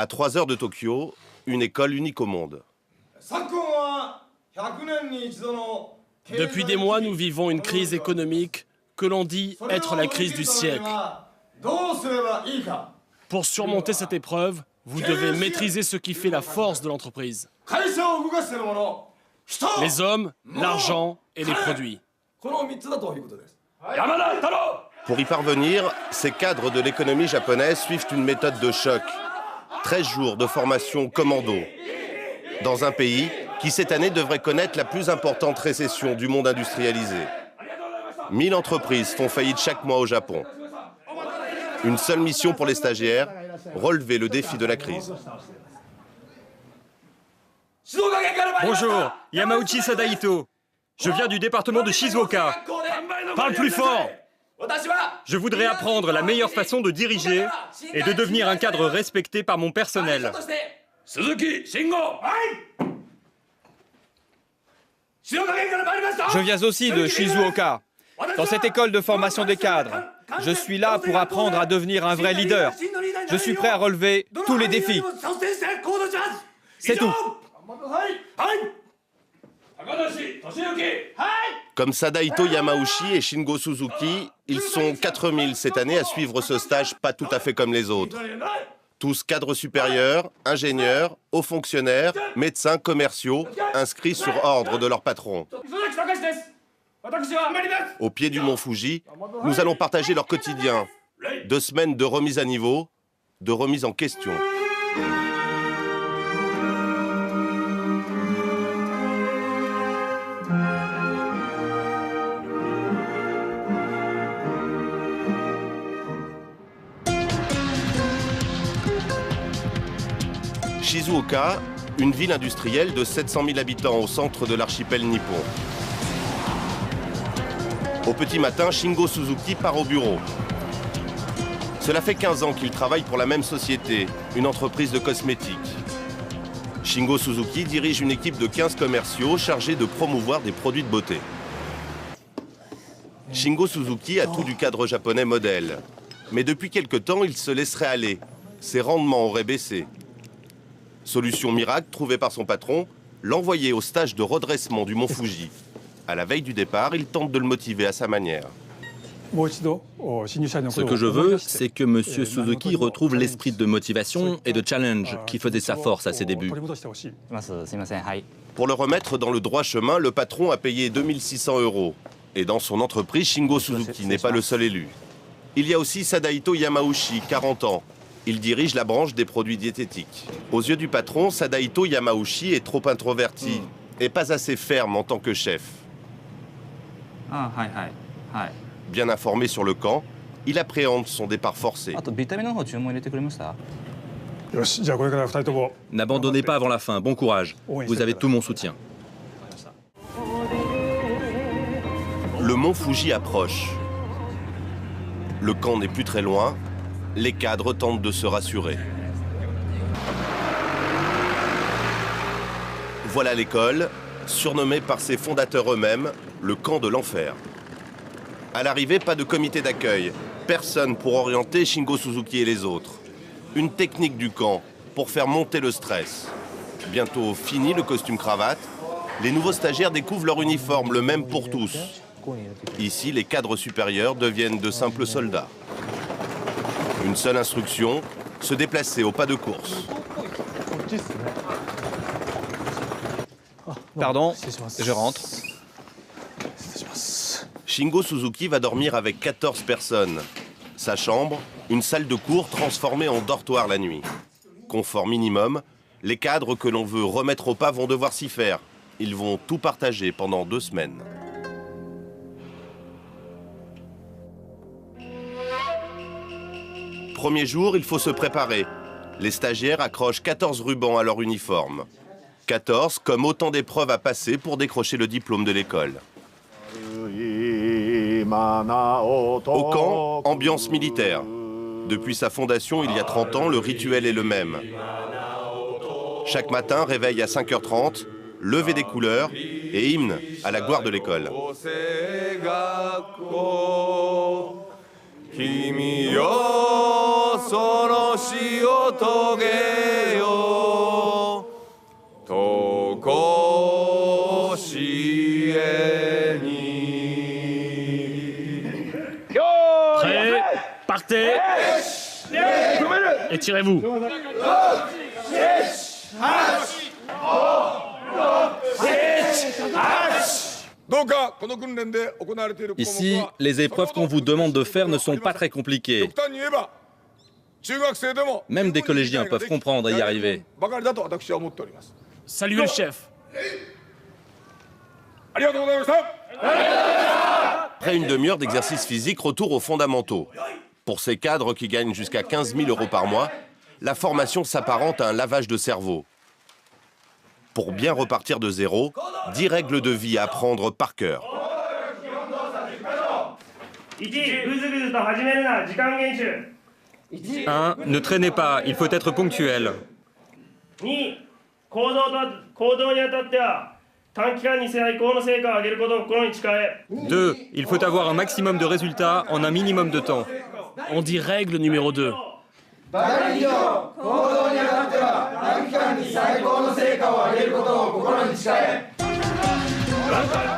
À 3 heures de Tokyo, une école unique au monde. Depuis des mois, nous vivons une crise économique que l'on dit être la crise du siècle. Pour surmonter cette épreuve, vous devez maîtriser ce qui fait la force de l'entreprise. Les hommes, l'argent et les produits. Pour y parvenir, ces cadres de l'économie japonaise suivent une méthode de choc. 13 jours de formation commando. Dans un pays qui, cette année, devrait connaître la plus importante récession du monde industrialisé. 1000 entreprises font faillite chaque mois au Japon. Une seule mission pour les stagiaires, relever le défi de la crise. Bonjour, Yamauchi Sadaito. Je viens du département de Shizuoka. Parle plus fort. Je voudrais apprendre la meilleure façon de diriger et de devenir un cadre respecté par mon personnel. Suzuki, Shingo. Je viens aussi de Shizuoka. Dans cette école de formation des cadres, je suis là pour apprendre à devenir un vrai leader. Je suis prêt à relever tous les défis. C'est tout. Comme Sadaito Yamauchi et Shingo Suzuki, ils sont 4000 cette année à suivre ce stage pas tout à fait comme les autres. Tous cadres supérieurs, ingénieurs, hauts fonctionnaires, médecins, commerciaux, inscrits sur ordre de leur patron. Au pied du mont Fuji, nous allons partager leur quotidien. 2 semaines de remise à niveau, de remise en question. Shizuoka, une ville industrielle de 700 000 habitants au centre de l'archipel nippon. Au petit matin, Shingo Suzuki part au bureau. Cela fait 15 ans qu'il travaille pour la même société, une entreprise de cosmétiques. Shingo Suzuki dirige une équipe de 15 commerciaux chargés de promouvoir des produits de beauté. Shingo Suzuki a tout du cadre japonais modèle. Mais depuis quelque temps, il se laisserait aller. Ses rendements auraient baissé. Solution miracle trouvée par son patron, l'envoyer au stage de redressement du mont Fuji. À la veille du départ, il tente de le motiver à sa manière. Ce que je veux, c'est que M. Suzuki retrouve l'esprit de motivation et de challenge qui faisait sa force à ses débuts. Pour le remettre dans le droit chemin, le patron a payé 2600 €. Et dans son entreprise, Shingo Suzuki n'est pas le seul élu. Il y a aussi Sadaito Yamauchi, 40 ans. Il dirige la branche des produits diététiques. Aux yeux du patron, Sadaito Yamauchi est trop introverti et pas assez ferme en tant que chef. Bien informé sur le camp, il appréhende son départ forcé. N'abandonnez pas avant la fin, bon courage. Vous avez tout mon soutien. Le mont Fuji approche. Le camp n'est plus très loin. Les cadres tentent de se rassurer. Voilà l'école, surnommée par ses fondateurs eux-mêmes, le camp de l'enfer. À l'arrivée, pas de comité d'accueil. Personne pour orienter Shingo Suzuki et les autres. Une technique du camp pour faire monter le stress. Bientôt fini le costume-cravate, les nouveaux stagiaires découvrent leur uniforme, le même pour tous. Ici, les cadres supérieurs deviennent de simples soldats. Une seule instruction, se déplacer au pas de course. Pardon, je rentre. Shingo Suzuki va dormir avec 14 personnes. Sa chambre, une salle de cours transformée en dortoir la nuit. Confort minimum, les cadres que l'on veut remettre au pas vont devoir s'y faire. Ils vont tout partager pendant 2 semaines. Premier jour, il faut se préparer. Les stagiaires accrochent 14 rubans à leur uniforme. 14 comme autant d'épreuves à passer pour décrocher le diplôme de l'école. Au camp, ambiance militaire. Depuis sa fondation il y a 30 ans, le rituel est le même. Chaque matin, réveil à 5h30, lever des couleurs et hymne à la gloire de l'école. しを遂げよとこしえに Prêt, partez et tirez-vous. Ici, les épreuves qu'on vous demande de faire ne sont pas très compliquées. Même des collégiens peuvent comprendre et y arriver. Saluez le chef. Après une demi-heure d'exercice physique, retour aux fondamentaux. Pour ces cadres qui gagnent jusqu'à 15 000 € par mois, la formation s'apparente à un lavage de cerveau. Pour bien repartir de zéro, 10 règles de vie à apprendre par cœur. 1. Ne traînez pas, il faut être ponctuel. 2. 行動にあたっては短期間に最高の成果を上げることを心に誓え。 2. Il faut avoir un maximum de résultats en un minimum de temps. On dit règle numéro 2.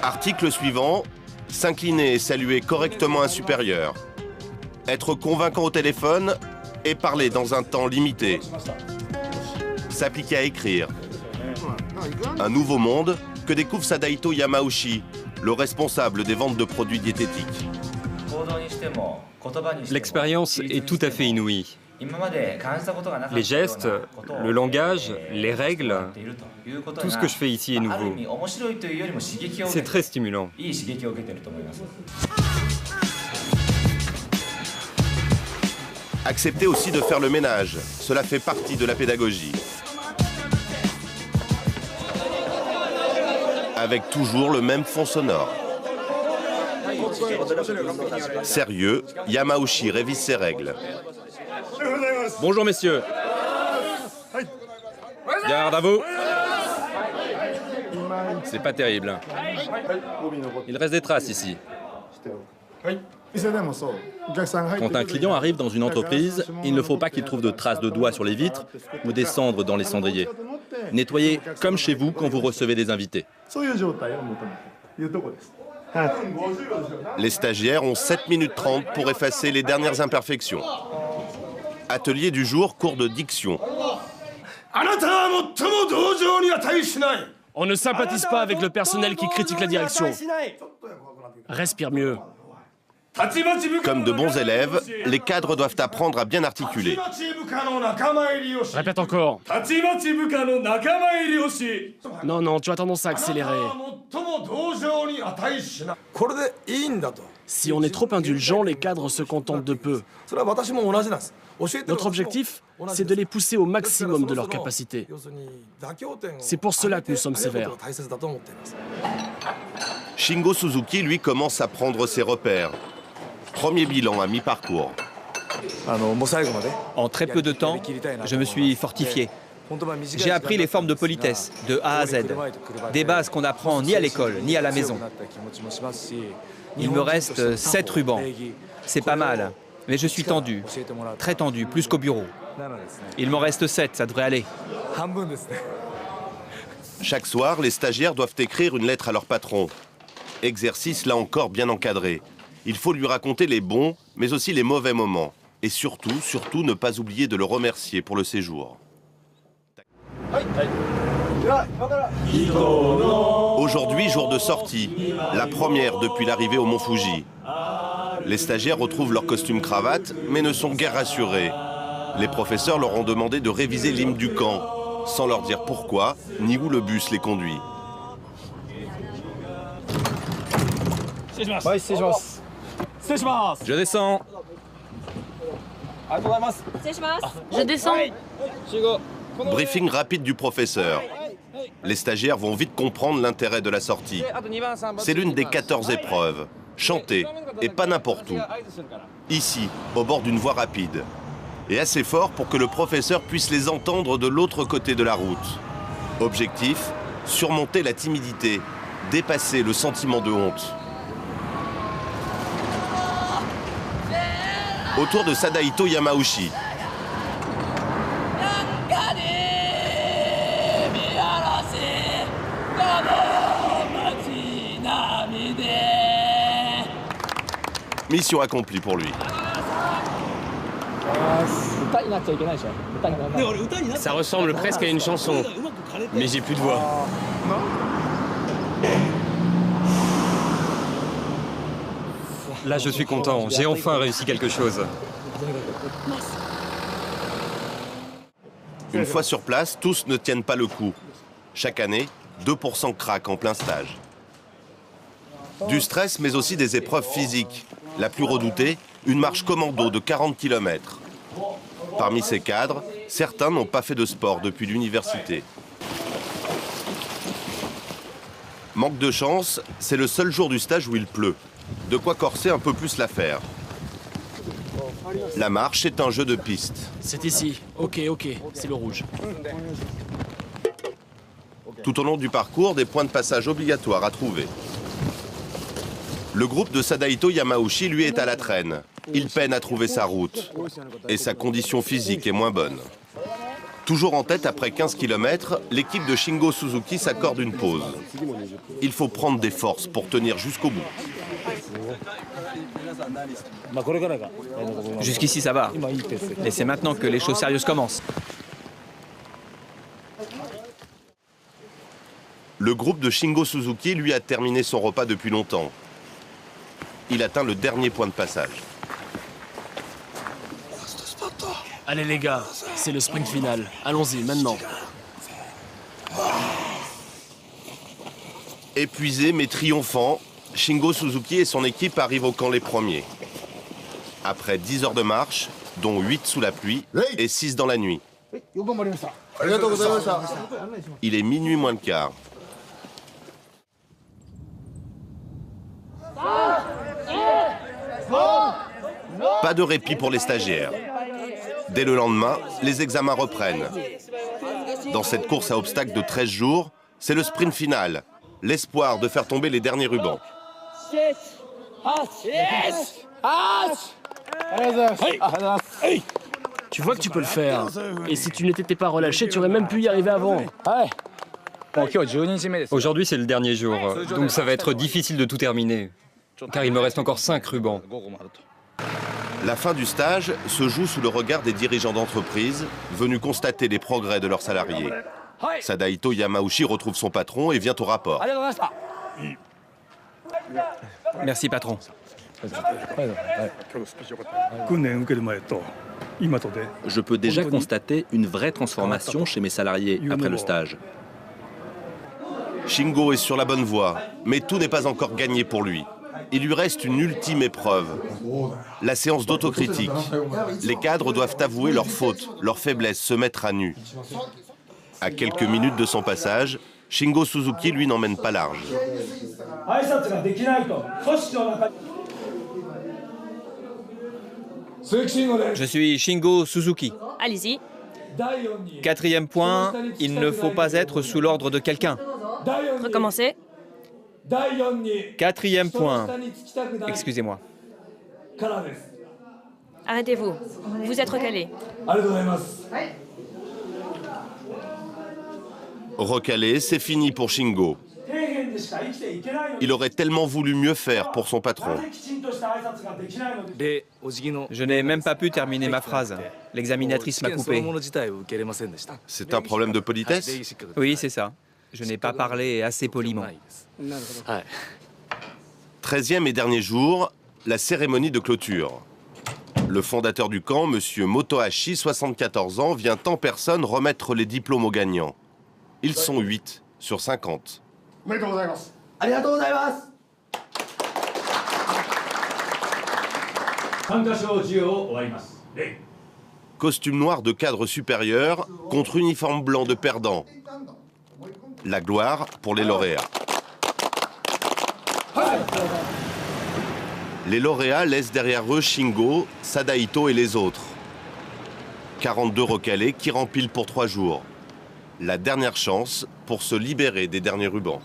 Article suivant, s'incliner et saluer correctement un supérieur. Être convaincant au téléphone et parler dans un temps limité. S'appliquer à écrire. Un nouveau monde que découvre Sadaito Yamauchi, le responsable des ventes de produits diététiques. L'expérience est tout à fait inouïe. Les gestes, le langage, les règles, tout ce que je fais ici est nouveau. C'est très stimulant. Accepter aussi de faire le ménage, cela fait partie de la pédagogie. Avec toujours le même fond sonore. Sérieux, Yamauchi révise ses règles. Bonjour messieurs. Garde à vous. C'est pas terrible. Hein. Il reste des traces ici. Quand un client arrive dans une entreprise, il ne faut pas qu'il trouve de traces de doigts sur les vitres ou des cendres dans les cendriers. Nettoyez comme chez vous quand vous recevez des invités. Les stagiaires ont 7 minutes 30 pour effacer les dernières imperfections. Atelier du jour, cours de diction. On ne sympathise pas avec le personnel qui critique la direction. Respire mieux. Comme de bons élèves, les cadres doivent apprendre à bien articuler. Répète encore. Non, non, tu as tendance à accélérer. Si on est trop indulgent, les cadres se contentent de peu. Notre objectif, c'est de les pousser au maximum de leur capacité. C'est pour cela que nous sommes sévères. Shingo Suzuki, lui, commence à prendre ses repères. Premier bilan à mi-parcours. En très peu de temps, je me suis fortifié. J'ai appris les formes de politesse, de A à Z. Des bases qu'on n'apprend ni à l'école, ni à la maison. Il me reste 7 rubans. C'est pas mal, mais je suis tendu. Très tendu, plus qu'au bureau. Il m'en reste 7, ça devrait aller. Chaque soir, les stagiaires doivent écrire une lettre à leur patron. Exercice là encore bien encadré. Il faut lui raconter les bons, mais aussi les mauvais moments. Et surtout, ne pas oublier de le remercier pour le séjour. Aujourd'hui, jour de sortie, la première depuis l'arrivée au Mont Fuji. Les stagiaires retrouvent leur costume cravate, mais ne sont guère rassurés. Les professeurs leur ont demandé de réviser l'hymne du camp, sans leur dire pourquoi, ni où le bus les conduit. Je descends. Je descends. Briefing rapide du professeur. Les stagiaires vont vite comprendre l'intérêt de la sortie. C'est l'une des 14 épreuves. Chanter, et pas n'importe où. Ici, au bord d'une voie rapide. Et assez fort pour que le professeur puisse les entendre de l'autre côté de la route. Objectif, surmonter la timidité, dépasser le sentiment de honte. Autour de Sadaito Yamauchi. Mission accomplie pour lui. Ça ressemble presque à une chanson, mais j'ai plus de voix. Là, je suis content. J'ai enfin réussi quelque chose. Une fois sur place, tous ne tiennent pas le coup. Chaque année, 2% craquent en plein stage. Du stress, mais aussi des épreuves physiques. La plus redoutée, une marche commando de 40 km. Parmi ces cadres, certains n'ont pas fait de sport depuis l'université. Manque de chance, c'est le seul jour du stage où il pleut. De quoi corser un peu plus l'affaire. La marche est un jeu de piste. C'est ici. Ok, c'est le rouge. Tout au long du parcours, des points de passage obligatoires à trouver. Le groupe de Sadaito Yamauchi, lui, est à la traîne. Il peine à trouver sa route. Et sa condition physique est moins bonne. Toujours en tête après 15 km, l'équipe de Shingo Suzuki s'accorde une pause. Il faut prendre des forces pour tenir jusqu'au bout. Jusqu'ici, ça va. Et c'est maintenant que les choses sérieuses commencent. Le groupe de Shingo Suzuki, lui, a terminé son repas depuis longtemps. Il atteint le dernier point de passage. Allez les gars, c'est le sprint final. Allons-y, maintenant. Épuisé mais triomphant, Shingo Suzuki et son équipe arrivent au camp les premiers. Après 10 heures de marche, dont 8 sous la pluie et 6 dans la nuit. Il est minuit moins le quart. Pas de répit pour les stagiaires. Dès le lendemain, les examens reprennent. Dans cette course à obstacles de 13 jours, c'est le sprint final, l'espoir de faire tomber les derniers rubans. Tu vois que tu peux le faire. Et si tu ne t'étais pas relâché, tu aurais même pu y arriver avant. Aujourd'hui, c'est le dernier jour, donc ça va être difficile de tout terminer. Car il me reste encore 5 rubans. La fin du stage se joue sous le regard des dirigeants d'entreprise venus constater les progrès de leurs salariés. Sadaito Yamauchi retrouve son patron et vient au rapport. Merci, patron. Je peux déjà constater une vraie transformation chez mes salariés après le stage. Shingo est sur la bonne voie, mais tout n'est pas encore gagné pour lui. Il lui reste une ultime épreuve, la séance d'autocritique. Les cadres doivent avouer leurs fautes, leurs faiblesses, se mettre à nu. À quelques minutes de son passage, Shingo Suzuki, lui, n'emmène pas large. Je suis Shingo Suzuki. Allez-y. 4e point, il ne faut pas être sous l'ordre de quelqu'un. Recommencez. 4e point. Excusez-moi. Arrêtez-vous. Vous êtes recalé. Recalé, c'est fini pour Shingo. Il aurait tellement voulu mieux faire pour son patron. Je n'ai même pas pu terminer ma phrase. L'examinatrice m'a coupé. C'est un problème de politesse? Oui, c'est ça. Je n'ai pas parlé assez poliment. 13e et dernier jour, la cérémonie de clôture. Le fondateur du camp, M. Motohashi, 74 ans, vient en personne remettre les diplômes aux gagnants. Ils sont 8 sur 50. Costume noir de cadre supérieur contre uniforme blanc de perdant. La gloire pour les lauréats. Les lauréats laissent derrière eux Shingo, Sadaito et les autres. 42 recalés qui rempilent pour 3 jours. La dernière chance pour se libérer des derniers rubans.